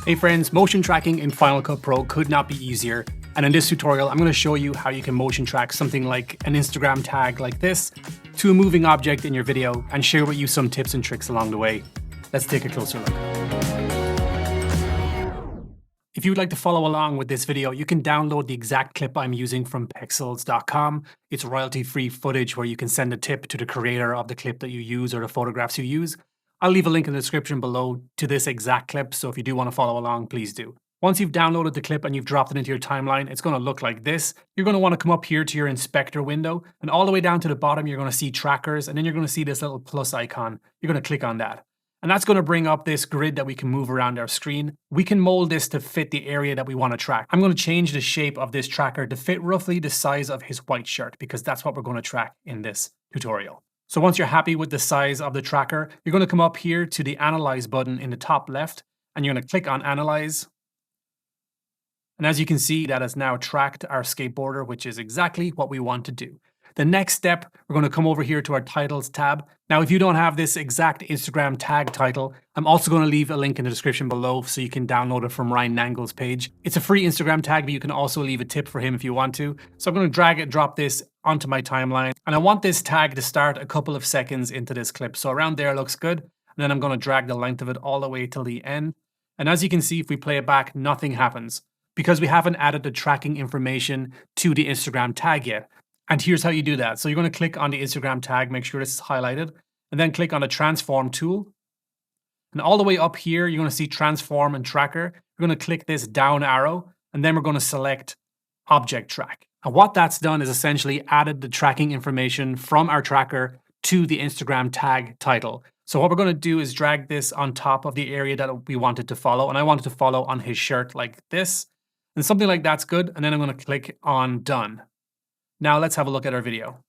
Hey friends, motion tracking in Final Cut Pro could not be easier. And in this tutorial, I'm going to show you how you can motion track something like an Instagram tag like this to a moving object in your video and share with you some tips and tricks along the way. Let's take a closer look. If you would like to follow along with this video, you can download the exact clip I'm using from pexels.com. It's royalty-free footage where you can send a tip to the creator of the clip that you use or the photographs you use. I'll leave a link in the description below to this exact clip, so if you do want to follow along, please do. Once you've downloaded the clip and you've dropped it into your timeline, it's going to look like this. You're going to want to come up here to your inspector window, and all the way down to the bottom, you're going to see trackers, and then you're going to see this little plus icon. You're going to click on that. And that's going to bring up this grid that we can move around our screen. We can mold this to fit the area that we want to track. I'm going to change the shape of this tracker to fit roughly the size of his white shirt, because that's what we're going to track in this tutorial. So once you're happy with the size of the tracker, you're going to come up here to the Analyze button in the top left, and you're going to click on Analyze. And as you can see, that has now tracked our skateboarder, which is exactly what we want to do. The next step, we're going to come over here to our Titles tab. Now, if you don't have this exact Instagram tag title, I'm also going to leave a link in the description below so you can download it from Nangle's page. It's a free Instagram tag, but you can also leave a tip for him if you want to. So I'm going to drag and drop this onto my timeline. And I want this tag to start a couple of seconds into this clip. So around there looks good. And then I'm going to drag the length of it all the way till the end. And as you can see, if we play it back, nothing happens because we haven't added the tracking information to the Instagram tag yet. And here's how you do that. So you're going to click on the Instagram tag, make sure this is highlighted, and then click on the transform tool. And all the way up here, you're going to see transform and tracker. You're going to click this down arrow, and then we're going to select object track. And what that's done is essentially added the tracking information from our tracker to the Instagram tag title. So what we're going to do is drag this on top of the area that we wanted to follow. And I wanted to follow on his shirt like this. And something like that's good. And then I'm going to click on done. Now let's have a look at our video.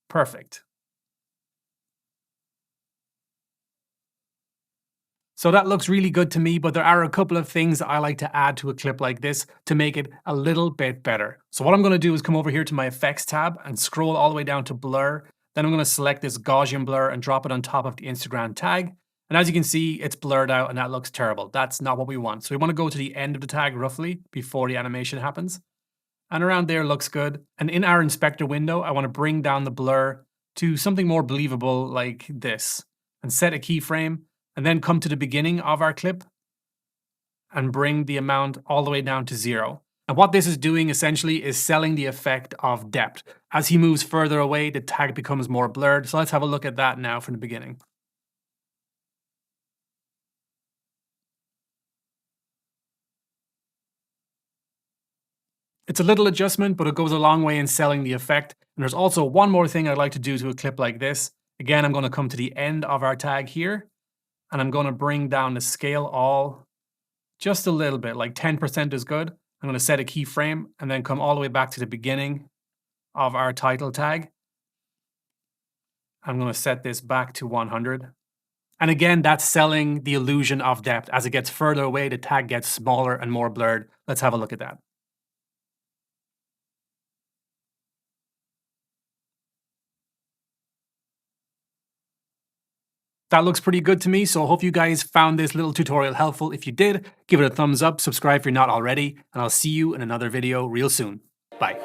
Perfect. So that looks really good to me, but there are a couple of things I like to add to a clip like this to make it a little bit better. So what I'm going to do is come over here to my effects tab and scroll all the way down to blur. Then I'm going to select this Gaussian blur and drop it on top of the Instagram tag. And as you can see, it's blurred out and that looks terrible. That's not what we want. So we want to go to the end of the tag roughly before the animation happens. And around there looks good. And in our inspector window, I want to bring down the blur to something more believable like this and set a keyframe and then come to the beginning of our clip and bring the amount all the way down to 0. And what this is doing essentially is selling the effect of depth. As he moves further away, the tag becomes more blurred. So let's have a look at that now from the beginning. It's a little adjustment, but it goes a long way in selling the effect. And there's also one more thing I'd like to do to a clip like this. Again, I'm going to come to the end of our tag here, and I'm going to bring down the scale all just a little bit, like 10% is good. I'm going to set a keyframe and then come all the way back to the beginning of our title tag. I'm going to set this back to 100. And again, that's selling the illusion of depth. As it gets further away, the tag gets smaller and more blurred. Let's have a look at that. That looks pretty good to me, so I hope you guys found this little tutorial helpful. If you did, give it a thumbs up, subscribe if you're not already, and I'll see you in another video real soon. Bye.